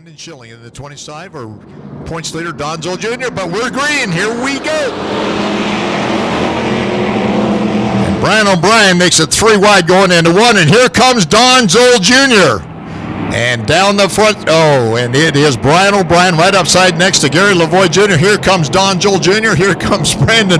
And Schilling in the 25 or points leader Donzo Jr., but we're green. Here we go. And Brian O'Brien makes it 3 wide going into 1, and here comes Donzo Jr. And down the front, and it is Brian O'Brien right upside next to Gary Lavoie Jr. Here comes Don Joel Jr. Here comes Brandon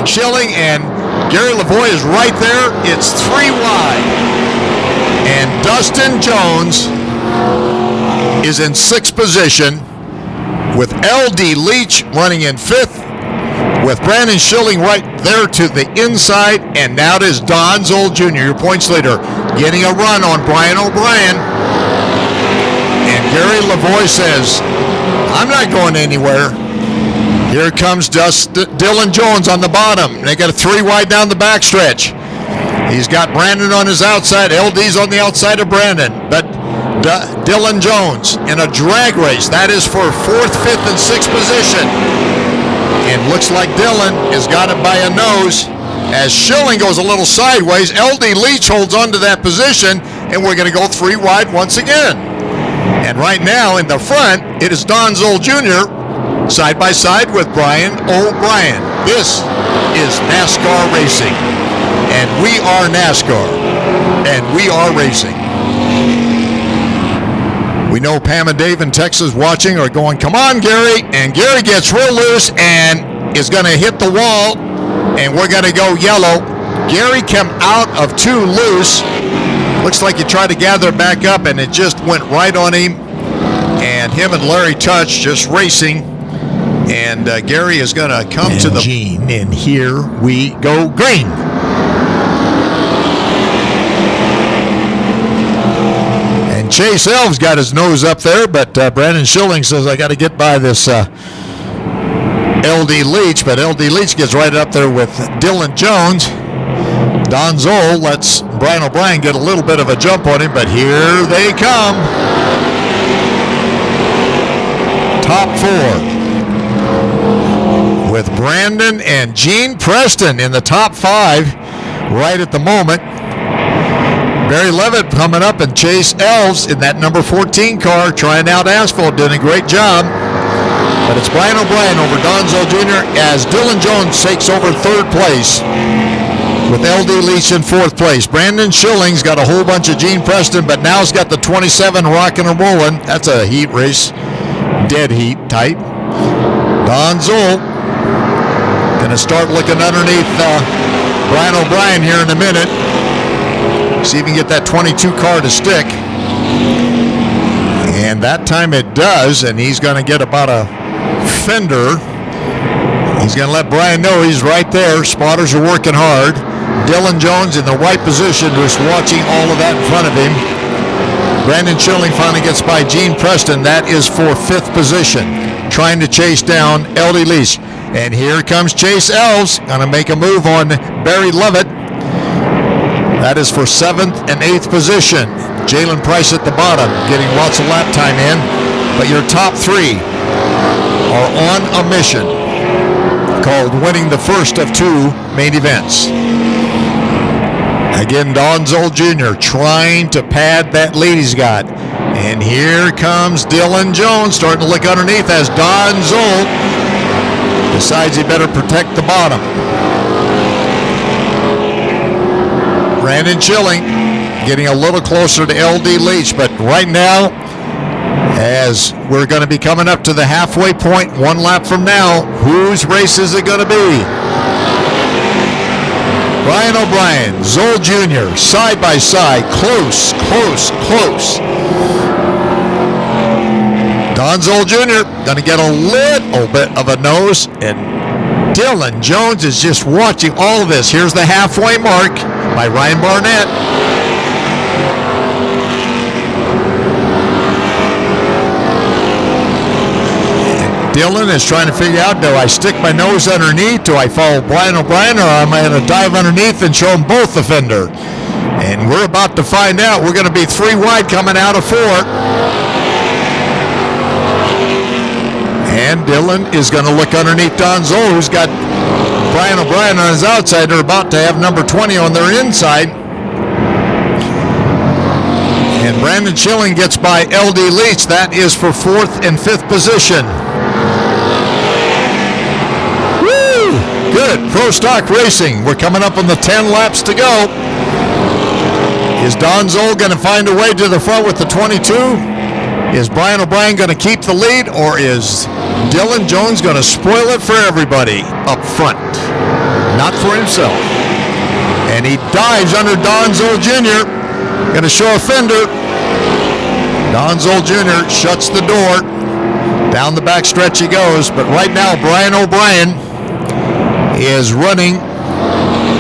Schilling, and Gary Lavoie is right there. It's 3 wide. And Dustin Jones is in 6th position with L.D. Leach running in 5th, with Brandon Schilling right there to the inside, and now it is Don Zoll Jr., your points leader, getting a run on Brian O'Brien. And Gary Lavoie says, I'm not going anywhere. Here comes Dylan Jones on the bottom. They got a 3 wide down the backstretch. He's got Brandon on his outside. LD's on the outside of Brandon. But Dylan Jones in a drag race. That is for 4th, 5th, and 6th position. And looks like Dylan has got it by a nose. As Schilling goes a little sideways, LD Leach holds on to that position, and we're going to go 3 wide once again. And right now in the front, it is Don Zoll Jr. side by side with Brian O'Brien. This is NASCAR racing. And we are NASCAR. And we are racing. We know Pam and Dave in Texas watching are going, come on, Gary. And Gary gets real loose and is going to hit the wall. And we're going to go yellow. Gary came out of 2 loose. Looks like he tried to gather it back up, and it just went right on him. And him and Larry Touch just racing. And Gary is going to come to the Gene. And here we go green. And Chase Elves got his nose up there, but Brandon Schilling says, I got to get by this LD Leach. But LD Leach gets right up there with Dylan Jones. Don Zoll lets Brian O'Brien get a little bit of a jump on him, but here they come. Top 4 with Brandon and Gene Preston in the top 5 right at the moment. Barry Levitt coming up, and Chase Elves in that number 14 car trying out asphalt, doing a great job. But it's Brian O'Brien over Donzo Jr. as Dylan Jones takes over 3rd place with LD Leach in 4th place. Brandon Schilling's got a whole bunch of Gene Preston, but now he's got the 27 rocking and rolling. That's a heat race, dead heat type. Don Zoll going to start looking underneath Brian O'Brien here in a minute. See if he can get that 22 car to stick. And that time it does, and he's going to get about a fender. He's going to let Brian know he's right there. Spotters are working hard. Dylan Jones in the right position, just watching all of that in front of him. Brandon Schilling finally gets by Gene Preston. That is for 5th position, trying to chase down LD Leach. And here comes Chase Elves, going to make a move on Barry Levitt. That is for 7th and 8th position. Jalen Price at the bottom, getting lots of lap time in. But your top 3 are on a mission called winning the first of 2 main events. Again, Don Zoll Jr. trying to pad that lead he's got. And here comes Dylan Jones starting to look underneath as Don Zoll decides he better protect the bottom. Brandon Schilling getting a little closer to LD Leach, but right now, as we're going to be coming up to the halfway point, 1 lap from now, whose race is it going to be? Brian O'Brien, Zoll Jr., side by side, close, close, close. Don Zoll Jr. going to get a little bit of a nose, and Dylan Jones is just watching all of this. Here's the halfway mark by Ryan Barnett. Dylan is trying to figure out, do I stick my nose underneath? Do I follow Brian O'Brien, or am I going to dive underneath and show them both the fender? And we're about to find out. We're going to be 3 wide coming out of 4. And Dylan is going to look underneath Don Zoll, who's got Brian O'Brien on his outside. They're about to have number 20 on their inside. And Brandon Schilling gets by LD Leach. That is for 4th and 5th position. Woo! Good. Pro Stock Racing. We're coming up on the 10 laps to go. Is Don Zoll going to find a way to the front with the 22? Is Brian O'Brien going to keep the lead, or is Dylan Jones going to spoil it for everybody up front? Not for himself. And he dives under Don Zoll Jr. Going to show a fender. Don Zoll Jr. shuts the door. Down the back stretch he goes. But right now, Brian O'Brien is running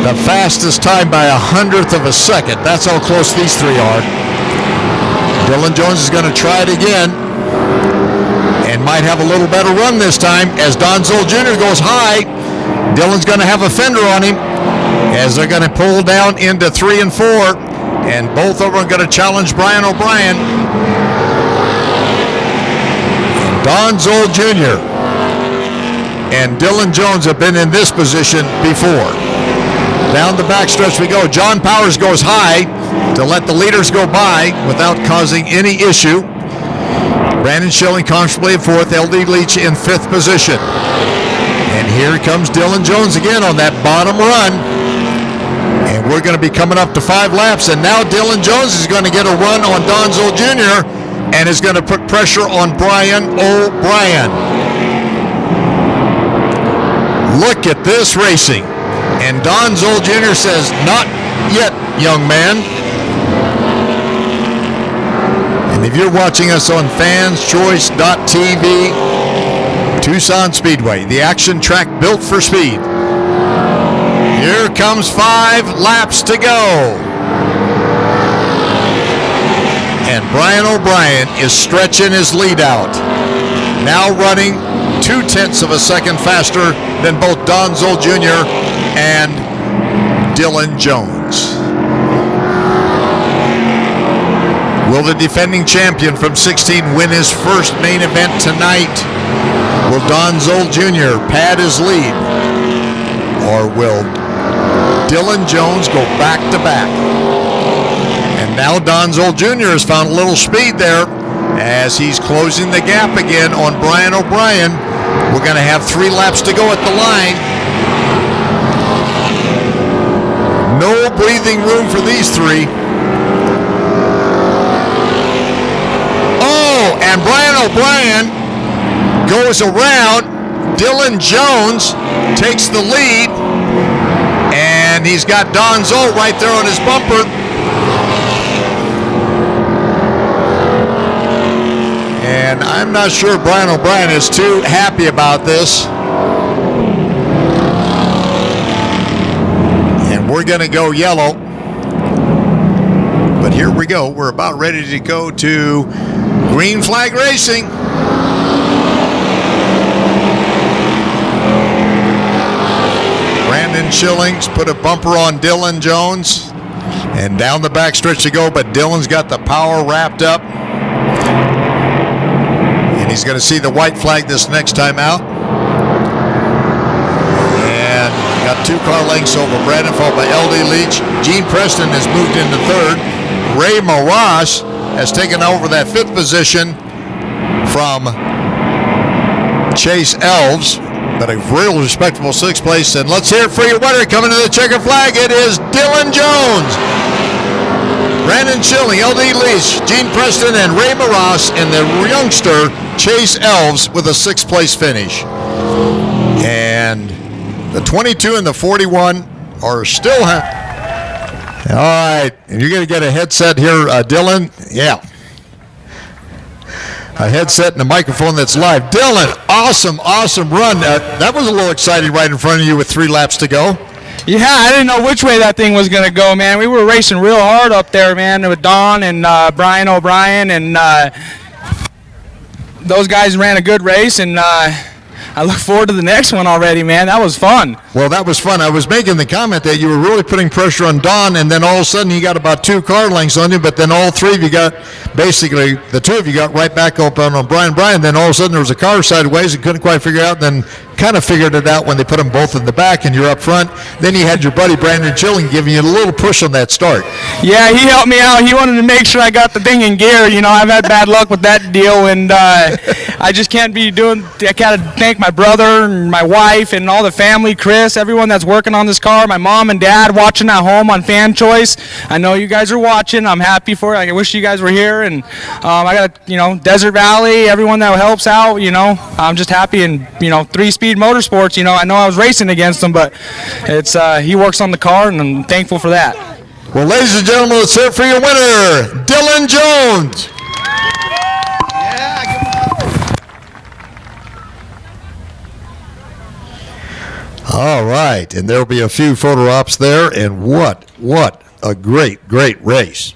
the fastest time by 1/100th of a second. That's how close these three are. Dylan Jones is going to try it again and might have a little better run this time as Don Zoll Jr. goes high. Dylan's going to have a fender on him as they're going to pull down into 3 and 4, and both of them are going to challenge Brian O'Brien. And Don Zoll Jr. and Dylan Jones have been in this position before. Down the backstretch we go. John Powers goes high to let the leaders go by without causing any issue. Brandon Schilling comfortably in 4th, LD Leach in 5th position. And here comes Dylan Jones again on that bottom run. And we're going to be coming up to 5 laps. And now Dylan Jones is going to get a run on Don Zoll Jr. and is going to put pressure on Brian O'Brien. Look at this racing. And Don Zoll Jr. says, "Not yet, young man." And if you're watching us on fanschoice.tv, Tucson Speedway, the action track built for speed. Here comes 5 laps to go. And Brian O'Brien is stretching his lead out. Now running 0.2 of a second faster than both Don Zoll Jr. and Dylan Jones. Will the defending champion from 16 win his first main event tonight? Will Don Zoll Jr. pad his lead? Or will Dylan Jones go back to back? And now Don Zoll Jr. has found a little speed there as he's closing the gap again on Brian O'Brien. We're going to have 3 laps to go at the line. No breathing room for these 3. Oh, and Brian O'Brien goes around. Dylan Jones takes the lead, and he's got Don Zoll right there on his bumper. And I'm not sure Brian O'Brien is too happy about this. And we're going to go yellow. But here we go. We're about ready to go to green flag racing. Brandon Schilling's put a bumper on Dylan Jones. And down the back stretch to go, but Dylan's got the power wrapped up. And he's going to see the white flag this next time out. And got 2 car lengths over Brandon, followed by LD Leach. Gene Preston has moved into 3rd. Ray Marash has taken over that 5th position from Chase Elves, but a real respectable 6th place. And let's hear it for your winner coming to the checker flag. It is Dylan Jones. Brandon Schilling, LD Leach, Gene Preston, and Ray Marash, and the youngster Chase Elves with a 6th place finish. And the 22 and the 41 are still all right, and you're going to get a headset here, Dylan. Yeah. A headset and a microphone that's live. Dylan, awesome run. That was a little exciting right in front of you with 3 laps to go. Yeah, I didn't know which way that thing was going to go, man. We were racing real hard up there, man, with Don and Brian O'Brien, and those guys ran a good race, and I look forward to the next one already, man. That was fun. Well, that was fun. I was making the comment that you were really putting pressure on Don, and then all of a sudden you got about 2 car lengths on you, but then all 3 of you got, basically, the 2 of you got right back up on Brian. Then all of a sudden there was a car sideways and couldn't quite figure out, then kind of figured it out when they put them both in the back and you're up front. Then you had your buddy Brandon Chilling giving you a little push on that start. Yeah, he helped me out. He wanted to make sure I got the thing in gear. You know, I've had bad luck with that deal, and I just can't be doing. I gotta thank my brother and my wife and all the family, Chris, everyone that's working on this car, my mom and dad watching at home on Fan Choice. I know you guys are watching. I'm happy for it. I wish you guys were here, and I got, you know, Desert Valley, everyone that helps out. You know, I'm just happy, and you know, 3-Speed Motorsports. You know, I know I was racing against him, but it's he works on the car, and I'm thankful for that. Well, ladies and gentlemen, let's hear it for your winner, Dylan Jones. All right, and there'll be a few photo ops there, and what a great race.